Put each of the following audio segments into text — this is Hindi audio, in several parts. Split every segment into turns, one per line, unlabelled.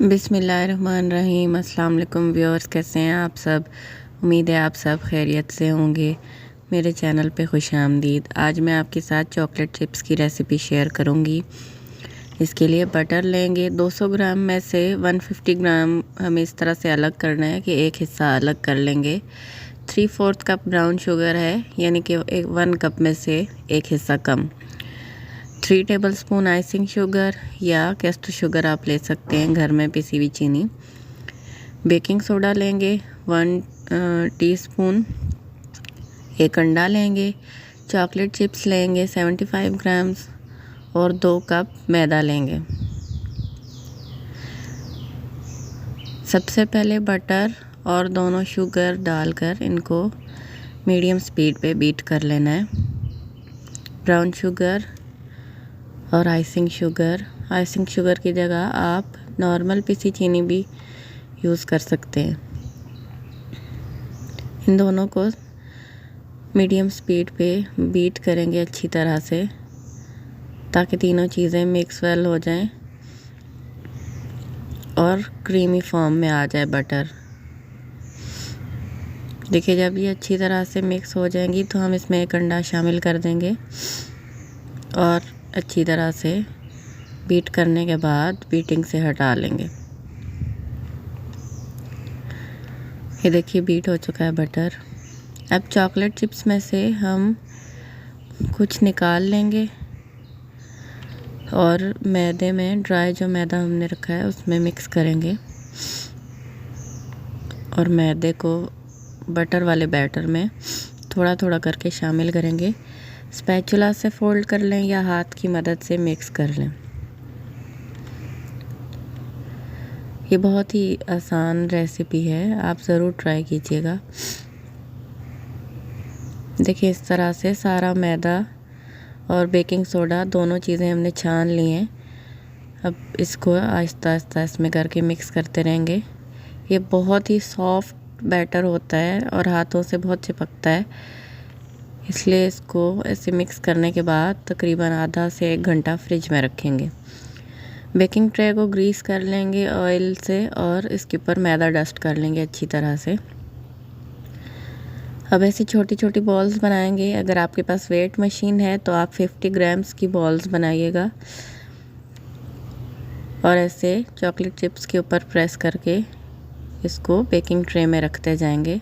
बिस्मिल्लाहिर्रहमानिर्रहीम। अस्सलाम वालेकुम व्यूअर्स, कैसे हैं आप सब। उम्मीद है आप सब खैरियत से होंगे। मेरे चैनल पे खुश आमदीद। आज मैं आपके साथ चॉकलेट चिप्स की रेसिपी शेयर करूंगी। इसके लिए बटर लेंगे 200 ग्राम में से 150 ग्राम हमें इस तरह से अलग करना है कि एक हिस्सा अलग कर लेंगे। 3/4 कप ब्राउन शुगर है, यानी कि 1 कप में से एक हिस्सा कम। 3 टेबलस्पून आइसिंग शुगर या कैस्टर शुगर आप ले सकते हैं, घर में पिसी हुई चीनी। बेकिंग सोडा लेंगे 1 टीस्पून। एक अंडा लेंगे। चॉकलेट चिप्स लेंगे 75 ग्राम्स और 2 कप मैदा लेंगे। सबसे पहले बटर और दोनों शुगर डालकर इनको मीडियम स्पीड पे बीट कर लेना है। ब्राउन शुगर और आइसिंग शुगर की जगह आप नॉर्मल पिसी चीनी भी यूज़ कर सकते हैं। इन दोनों को मीडियम स्पीड पे बीट करेंगे अच्छी तरह से, ताकि तीनों चीज़ें मिक्स वेल हो जाएं और क्रीमी फॉर्म में आ जाए बटर। देखिए, जब ये अच्छी तरह से मिक्स हो जाएंगी तो हम इसमें एक अंडा शामिल कर देंगे और अच्छी तरह से बीट करने के बाद बीटिंग से हटा लेंगे। ये देखिए, बीट हो चुका है बटर। अब चॉकलेट चिप्स में से हम कुछ निकाल लेंगे और मैदे में, ड्राई जो मैदा हमने रखा है उसमें मिक्स करेंगे और मैदे को बटर वाले बैटर में थोड़ा थोड़ा करके शामिल करेंगे। स्पैचुला से फोल्ड कर लें या हाथ की मदद से मिक्स कर लें। ये बहुत ही आसान रेसिपी है, आप ज़रूर ट्राई कीजिएगा। देखिए, इस तरह से सारा मैदा और बेकिंग सोडा दोनों चीज़ें हमने छान ली हैं। अब इसको आहिस्ता आहिस्ता इसमें करके मिक्स करते रहेंगे। ये बहुत ही सॉफ्ट बैटर होता है और हाथों से बहुत चिपकता है, इसलिए इसको ऐसे मिक्स करने के बाद तकरीबन आधा से 1 घंटा फ्रिज में रखेंगे। बेकिंग ट्रे को ग्रीस कर लेंगे ऑयल से और इसके ऊपर मैदा डस्ट कर लेंगे अच्छी तरह से। अब ऐसी छोटी छोटी बॉल्स बनाएंगे। अगर आपके पास वेट मशीन है तो आप 50 ग्राम्स की बॉल्स बनाइएगा और ऐसे चॉकलेट चिप्स के ऊपर प्रेस करके इसको बेकिंग ट्रे में रखते जाएंगे।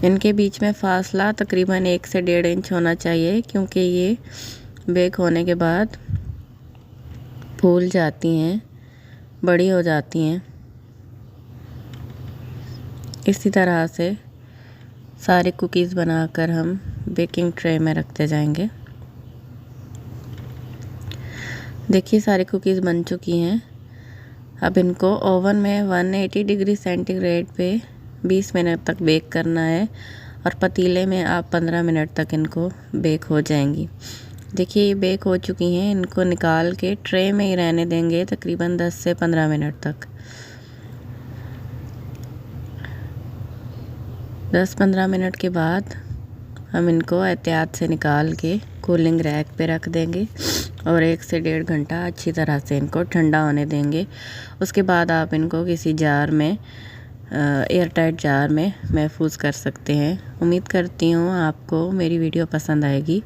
इनके बीच में फासला तकरीबन 1 से 1.5 इंच होना चाहिए, क्योंकि ये बेक होने के बाद फूल जाती हैं, बड़ी हो जाती हैं। इसी तरह से सारे कुकीज़ बनाकर हम बेकिंग ट्रे में रखते जाएंगे। देखिए, सारी कुकीज़ बन चुकी हैं। अब इनको ओवन में 180 डिग्री सेंटीग्रेड पे 20 मिनट तक बेक करना है और पतीले में आप 15 मिनट तक इनको बेक हो जाएंगी। देखिए, ये बेक हो चुकी हैं। इनको निकाल के ट्रे में ही रहने देंगे तकरीबन 10 से 15 मिनट तक। 10-15 मिनट के बाद हम इनको एहतियात से निकाल के कूलिंग रैक पे रख देंगे और 1 से 1.5 घंटा अच्छी तरह से इनको ठंडा होने देंगे। उसके बाद आप इनको किसी जार में, एयर टाइट जार में महफूज कर सकते हैं। उम्मीद करती हूँ आपको मेरी वीडियो पसंद आएगी।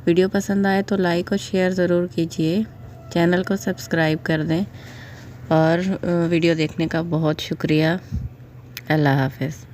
वीडियो पसंद आए तो लाइक और शेयर ज़रूर कीजिए। चैनल को सब्सक्राइब कर दें और वीडियो देखने का बहुत शुक्रिया। अल्लाह हाफ़िज़।